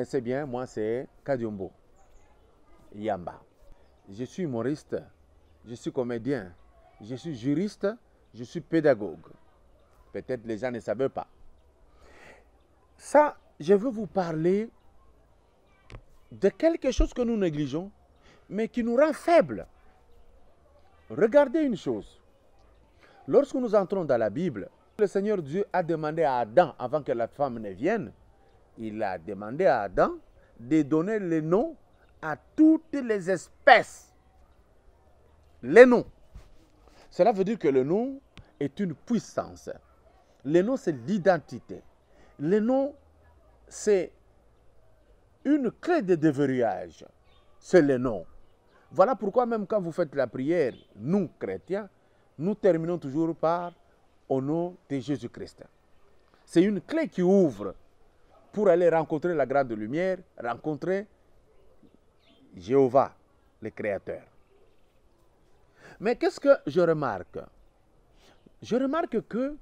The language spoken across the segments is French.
connaissez bien, moi c'est Kadiombo Yamba. Je suis humoriste, je suis comédien, je suis juriste, je suis pédagogue. Peut-être les gens ne savaient pas. Ça, je veux vous parler de quelque chose que nous négligeons, mais qui nous rend faibles. Regardez une chose. Lorsque nous entrons dans la Bible, le Seigneur Dieu a demandé à Adam, avant que la femme ne vienne, il a demandé à Adam de donner les noms à toutes les espèces. Les noms. Cela veut dire que le nom est une puissance. Le nom, c'est l'identité. Le nom, c'est une clé de déverrouillage. C'est le nom. Voilà pourquoi même quand vous faites la prière, nous, chrétiens, nous terminons toujours par « Au nom de Jésus-Christ ». C'est une clé qui ouvre pour aller rencontrer la grande lumière, rencontrer Jéhovah, le Créateur. Mais qu'est-ce que je remarque? Je remarque que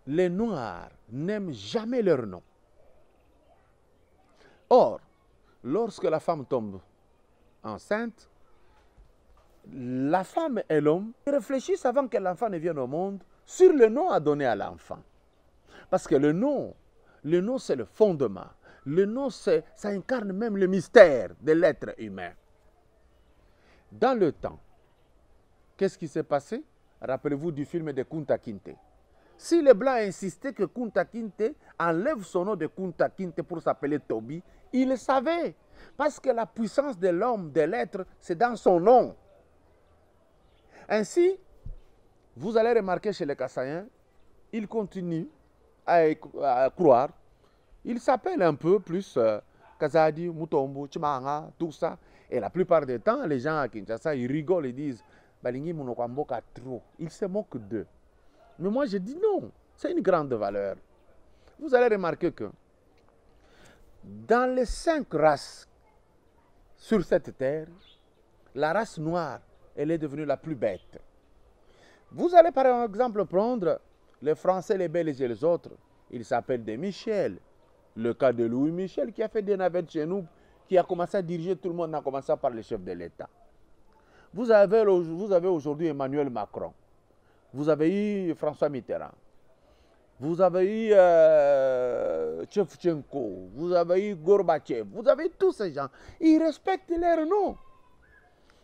les Noirs n'aiment jamais leur nom. Or, lorsque la femme tombe enceinte, la femme et l'homme réfléchissent avant que l'enfant ne vienne au monde sur le nom à donner à l'enfant. Parce que le nom c'est le fondement. Le nom, ça incarne même le mystère de l'être humain. Dans le temps, qu'est-ce qui s'est passé? Rappelez-vous du film de Kunta Kinte. Si les Blancs insistaient que Kunta Kinte enlève son nom de Kunta Kinte pour s'appeler Toby, ils le savaient. Parce que la puissance de l'homme, de l'être, c'est dans son nom. Ainsi, vous allez remarquer chez les Kassaïens, ils continuent à croire. Ils s'appellent un peu plus Kazadi, Mutombo, Chimanga, tout ça. Et la plupart du temps, les gens à Kinshasa, ils rigolent, ils disent Balingi Munokwamboka trop. Ils se moquent d'eux. Mais moi, je dis non, c'est une grande valeur. Vous allez remarquer que dans les 5 races sur cette terre, la race noire, elle est devenue la plus bête. Vous allez par exemple prendre les Français, les Belges et les autres. Ils s'appellent des Michel. Le cas de Louis Michel qui a fait des navettes chez nous, qui a commencé à diriger tout le monde, en commençant par le chef de l'État. Vous avez aujourd'hui Emmanuel Macron. Vous avez eu François Mitterrand. Vous avez eu Tchevchenko. Vous avez eu Gorbatchev. Vous avez tous ces gens. Ils respectent leur nom.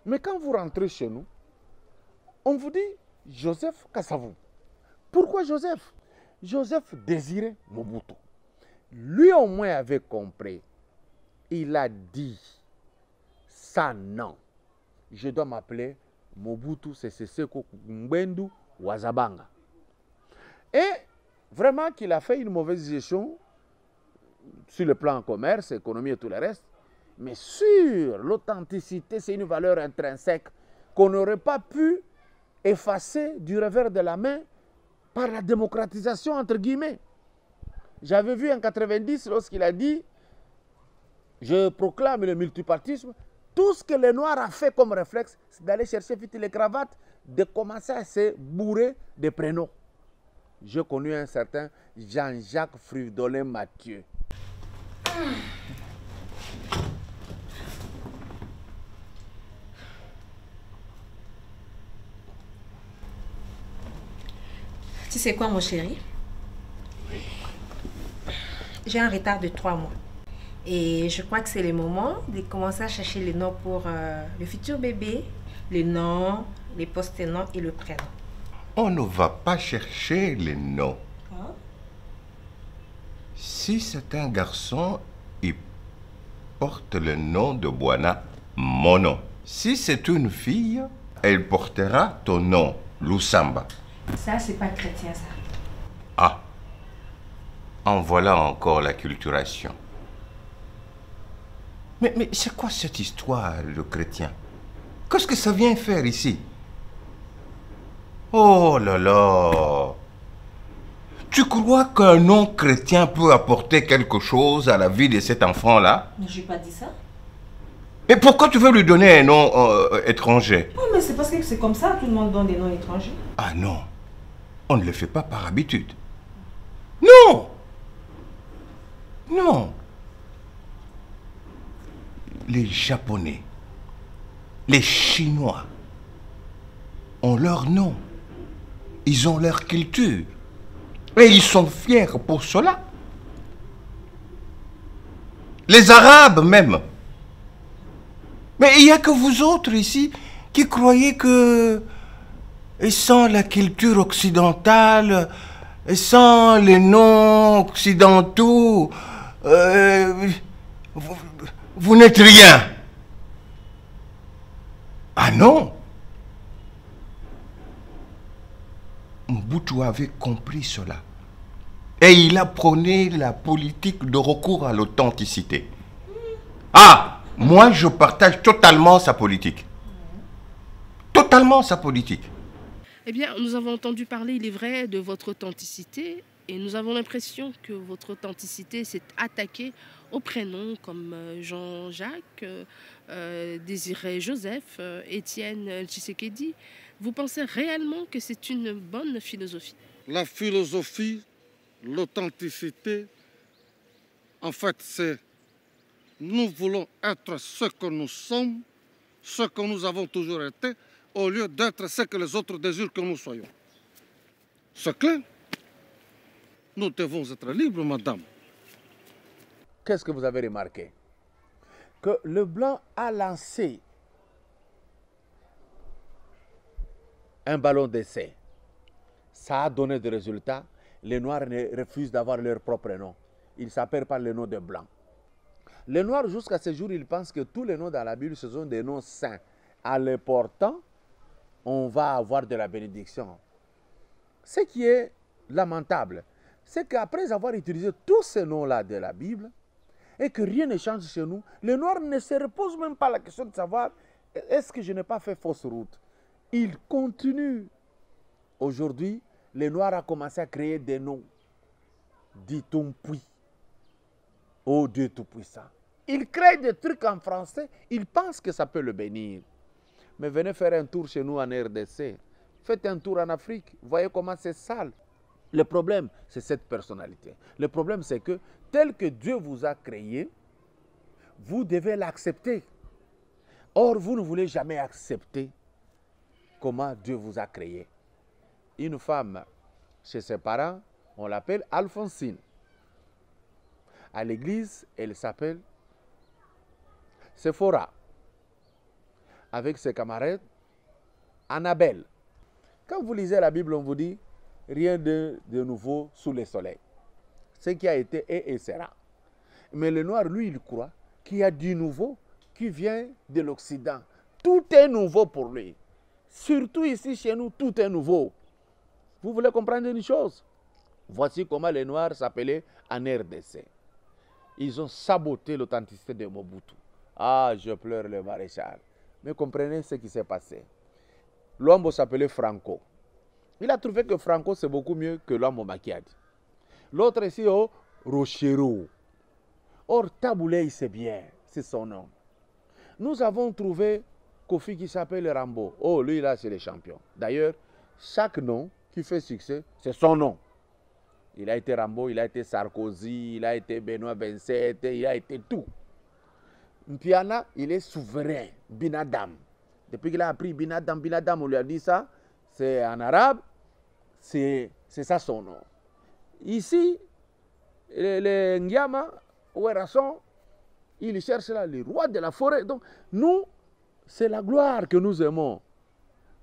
Mais quand vous rentrez chez nous, on vous dit Joseph Kassavou. Pourquoi Joseph? Joseph désirait Mobutu. Lui au moins avait compris. Il a dit, ça non. Je dois m'appeler Mobutu Sese Seko Ngbendu Wazabanga. Et vraiment qu'il a fait une mauvaise gestion sur le plan commerce, économie et tout le reste. Mais sur l'authenticité, c'est une valeur intrinsèque qu'on n'aurait pas pu effacer du revers de la main par la démocratisation, entre guillemets. J'avais vu en 90, lorsqu'il a dit « Je proclame le multipartisme », tout ce que les Noirs ont fait comme réflexe, c'est d'aller chercher vite les cravates, de commencer à se bourrer des prénoms. J'ai connu un certain Jean-Jacques Fridolin Mathieu. Tu sais quoi, mon chéri? J'ai un retard de 3 mois. Et je crois que c'est le moment de commencer à chercher les noms pour le futur bébé, les noms, les post-noms et le prénom. On ne va pas chercher les noms. Hein? Si c'est un garçon, il porte le nom de Bwana, mon nom. Si c'est une fille, elle portera ton nom, Lusamba. Ça, c'est pas chrétien, ça. Ah, en voilà encore la culturation. Mais c'est quoi cette histoire, le chrétien? Qu'est-ce que ça vient faire ici? Oh là là! Tu crois qu'un nom chrétien peut apporter quelque chose à la vie de cet enfant-là? Mais j'ai pas dit ça. Et pourquoi tu veux lui donner un nom étranger? Oh, mais c'est parce que c'est comme ça, tout le monde donne des noms étrangers. Ah non, on ne le fait pas par habitude. Non! Non! les Japonais, les Chinois ont leur nom. Ils ont leur culture. Et ils sont fiers pour cela. Les Arabes même. Mais il n'y a que vous autres ici qui croyez que, et sans la culture occidentale, et sans les noms occidentaux, vous n'êtes rien. Ah non. Mobutu avait compris cela. Et il apprenait la politique de recours à l'authenticité. Ah, moi je partage totalement sa politique. Totalement sa politique. Eh bien, nous avons entendu parler, il est vrai, de votre authenticité. Et nous avons l'impression que votre authenticité s'est attaquée aux prénoms comme Jean-Jacques, Désiré Joseph, Étienne Tshisekedi. Vous pensez réellement que c'est une bonne philosophie? La philosophie, l'authenticité, en fait, c'est nous voulons être ce que nous sommes, ce que nous avons toujours été, au lieu d'être ce que les autres désirent que nous soyons. C'est clair? Nous devons être libres, madame. Qu'est-ce que vous avez remarqué? Que le blanc a lancé un ballon d'essai. Ça a donné des résultats. Les Noirs refusent d'avoir leur propre nom. Ils s'appellent par le nom de blanc. Les Noirs, jusqu'à ce jour, ils pensent que tous les noms dans la Bible, ce sont des noms saints. En les portant, on va avoir de la bénédiction. Ce qui est lamentable, c'est qu'après avoir utilisé tous ces noms-là de la Bible, et que rien ne change chez nous, les Noirs ne se reposent même pas la question de savoir est-ce que je n'ai pas fait fausse route. Ils continuent. Aujourd'hui, les Noirs ont commencé à créer des noms. Ditompui. Oh Dieu Tout-Puissant. Ils créent des trucs en français, ils pensent que ça peut le bénir. Mais venez faire un tour chez nous en RDC. Faites un tour en Afrique. Voyez comment c'est sale. Le problème, c'est cette personnalité. Le problème, c'est que tel que Dieu vous a créé, vous devez l'accepter. Or, vous ne voulez jamais accepter comment Dieu vous a créé. Une femme, chez ses parents, on l'appelle Alphonsine. À l'église, elle s'appelle Sephora. Avec ses camarades, Annabelle. Quand vous lisez la Bible, on vous dit rien de nouveau sous le soleil. Ce qui a été est et sera. Mais le noir, lui, il croit qu'il y a du nouveau qui vient de l'Occident. Tout est nouveau pour lui. Surtout ici, chez nous, tout est nouveau. Vous voulez comprendre une chose? Voici comment les Noirs s'appelaient en RDC. Ils ont saboté l'authenticité de Mobutu. Ah, je pleure le maréchal. Mais comprenez ce qui s'est passé. Luambo s'appelait Franco. Il a trouvé que Franco, c'est beaucoup mieux que Luambo Makiadi. L'autre ici, oh, Rochero. Or, Taboulay, c'est bien. C'est son nom. Nous avons trouvé Kofi qui s'appelle Rambo. Oh, lui, là, c'est le champion. D'ailleurs, chaque nom qui fait succès, c'est son nom. Il a été Rambo, il a été Sarkozy, il a été Benoît 27, il a été tout. Mpiana, il est souverain, Binadam. Depuis qu'il a appris Binadam, on lui a dit ça, c'est en arabe, c'est ça son nom. Ici, les Ngiama, Ouerasson, ils cherchent là les rois de la forêt. Donc, nous, c'est la gloire que nous aimons.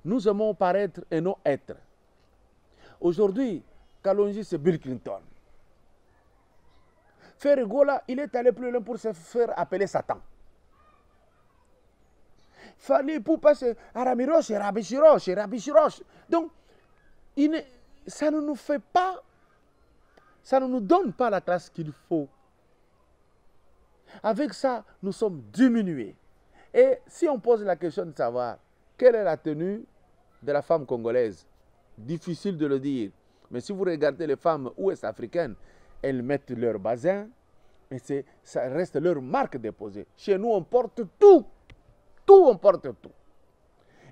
Nous aimons paraître et non être. Aujourd'hui, Kalonji, c'est Bill Clinton. Ferregola, il est allé plus loin pour se faire appeler Satan. Fali Poupa, c'est Aramiroche, Rabichiroche, Rabichiroche. Donc, ça ne nous fait pas, ça ne nous donne pas la classe qu'il faut. Avec ça, nous sommes diminués. Et si on pose la question de savoir quelle est la tenue de la femme congolaise, difficile de le dire. Mais si vous regardez les femmes ouest-africaines, elles mettent leur bazin, et ça reste leur marque déposée. Chez nous, on porte tout. Tout, on porte tout.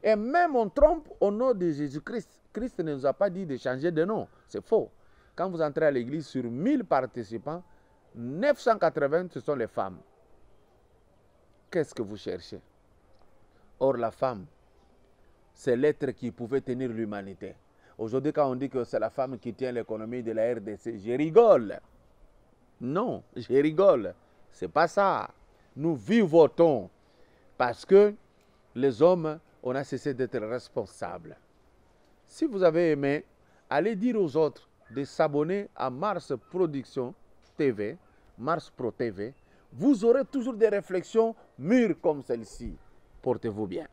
Et même on trompe au nom de Jésus-Christ. Christ ne nous a pas dit de changer de nom. C'est faux. Quand vous entrez à l'église, sur 1000 participants, 980, ce sont les femmes. qu'est-ce que vous cherchez? Or, la femme, c'est l'être qui pouvait tenir l'humanité. Aujourd'hui, quand on dit que c'est la femme qui tient l'économie de la RDC, je rigole. Non, je rigole. C'est pas ça. Nous vivotons parce que les hommes, on a cessé d'être responsables. Si vous avez aimé, allez dire aux autres de s'abonner à Mars Production TV, Mars Pro TV. Vous aurez toujours des réflexions mûres comme celle-ci. Portez-vous bien.